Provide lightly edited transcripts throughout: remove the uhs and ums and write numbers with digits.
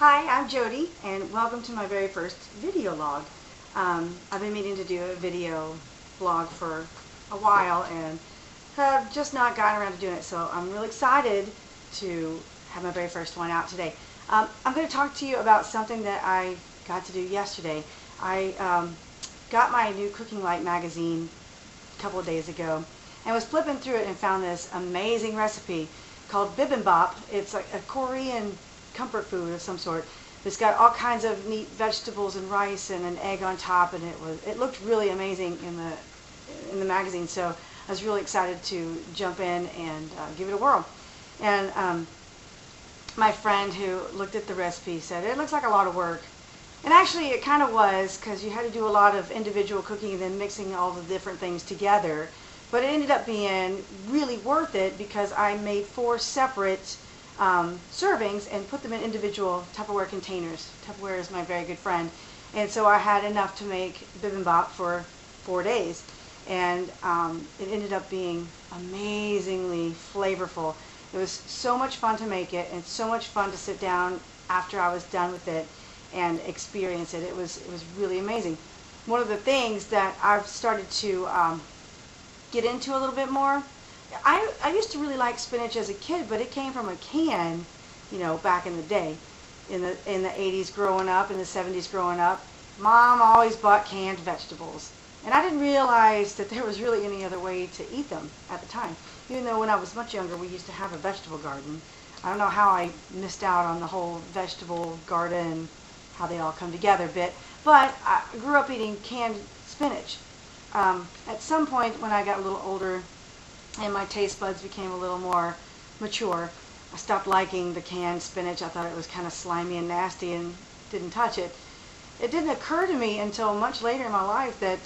Hi, I'm Jody, and welcome to my very first video log. I've been meaning to do a video vlog for a while and have just not gotten around to doing it, so I'm really excited to have my very first one out today. I'm going to talk to you about something that I got to do yesterday. I got my new Cooking Light magazine a couple of days ago and was flipping through it and found this amazing recipe called Bibimbop. It's like a Korean comfort food of some sort. It's got all kinds of neat vegetables and rice and an egg on top, and it looked really amazing in the magazine. So I was really excited to jump in and give it a whirl. And my friend who looked at the recipe said it looks like a lot of work, and actually it kind of was, because you had to do a lot of individual cooking and then mixing all the different things together. But it ended up being really worth it because I made 4 separate servings and put them in individual Tupperware containers. Tupperware is my very good friend, and so I had enough to make bibimbap for 4 days, and it ended up being amazingly flavorful. It was so much fun to make it, and so much fun to sit down after I was done with it and experience it. It was really amazing. One of the things that I've started to get into a little bit more, I used to really like spinach as a kid, but it came from a can, you know, back in the day, in the 80s growing up, in the 70s growing up. Mom always bought canned vegetables, and I didn't realize that there was really any other way to eat them at the time. Even though when I was much younger we used to have a vegetable garden. I don't know how I missed out on the whole vegetable garden, how they all come together bit, but I grew up eating canned spinach. At some point when I got a little older and my taste buds became a little more mature, I stopped liking the canned spinach. I thought it was kind of slimy and nasty and didn't touch it. It didn't occur to me until much later in my life that,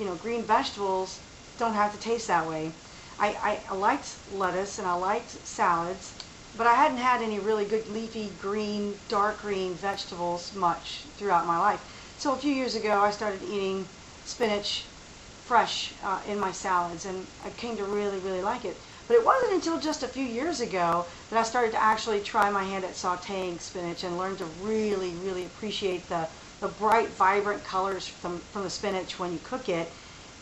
you know, green vegetables don't have to taste that way. I liked lettuce and I liked salads, but I hadn't had any really good leafy green, dark green vegetables much throughout my life. So a few years ago I started eating spinach fresh in my salads, and I came to really like it. But it wasn't until just a few years ago that I started to actually try my hand at sautéing spinach and learn to really appreciate the bright, vibrant colors from the spinach when you cook it,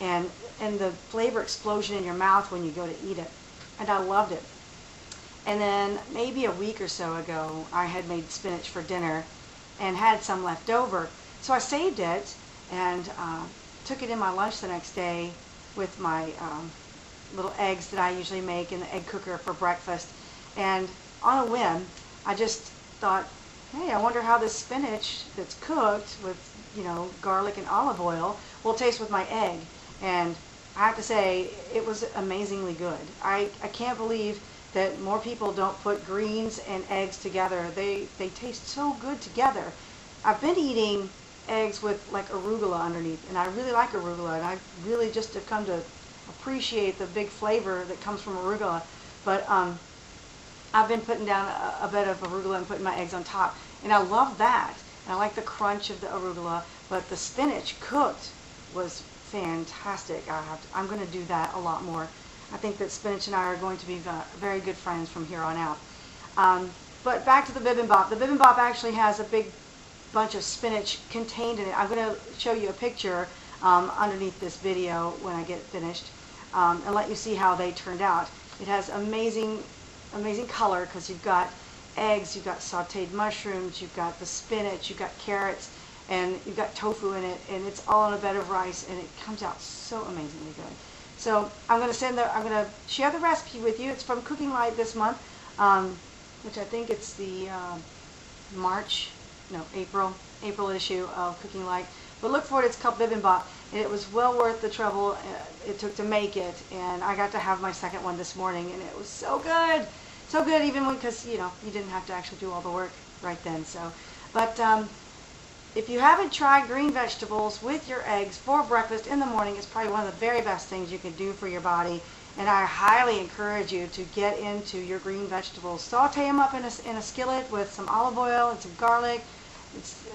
and the flavor explosion in your mouth when you go to eat it. And I loved it. And then maybe a week or so ago I had made spinach for dinner and had some left over. So I saved it and took it in my lunch the next day with my little eggs that I usually make in the egg cooker for breakfast. And on a whim, I just thought, hey, I wonder how this spinach that's cooked with, you know, garlic and olive oil will taste with my egg. And I have to say, it was amazingly good. I can't believe that more people don't put greens and eggs together. They taste so good together. I've been eating eggs with like arugula underneath, and I really like arugula, and I really just have come to appreciate the big flavor that comes from arugula. But I've been putting down a bit of arugula and putting my eggs on top, and I love that. And I like the crunch of the arugula, but the spinach cooked was fantastic. I'm going to do that a lot more. I think that spinach and I are going to be very good friends from here on out. But back to the bibimbap. The bibimbap actually has a big bunch of spinach contained in it. I'm going to show you a picture underneath this video when I get finished, and let you see how they turned out. It has amazing color because you've got eggs, you've got sauteed mushrooms, you've got the spinach, you've got carrots, and you've got tofu in it, and it's all on a bed of rice, and it comes out so amazingly good. So I'm going to share the recipe with you. It's from Cooking Light this month, which I think it's the April issue of Cooking Light. But look for it. It's called Bibimbop, and it was well worth the trouble it took to make it. And I got to have my second one this morning, and it was so good, even because you know you didn't have to actually do all the work right then. So, but if you haven't tried green vegetables with your eggs for breakfast in the morning, it's probably one of the very best things you can do for your body. And I highly encourage you to get into your green vegetables. Saute them up in a skillet with some olive oil and some garlic.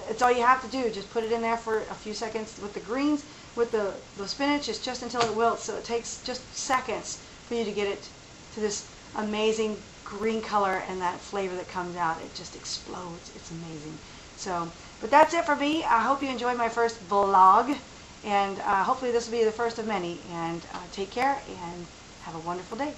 It's all you have to do. Just put it in there for a few seconds. With the greens, with the spinach, it's just until it wilts. So it takes just seconds for you to get it to this amazing green color and that flavor that comes out, it just explodes. It's amazing. So, but that's it for me. I hope you enjoyed my first vlog, and hopefully this will be the first of many. And take care and have a wonderful day.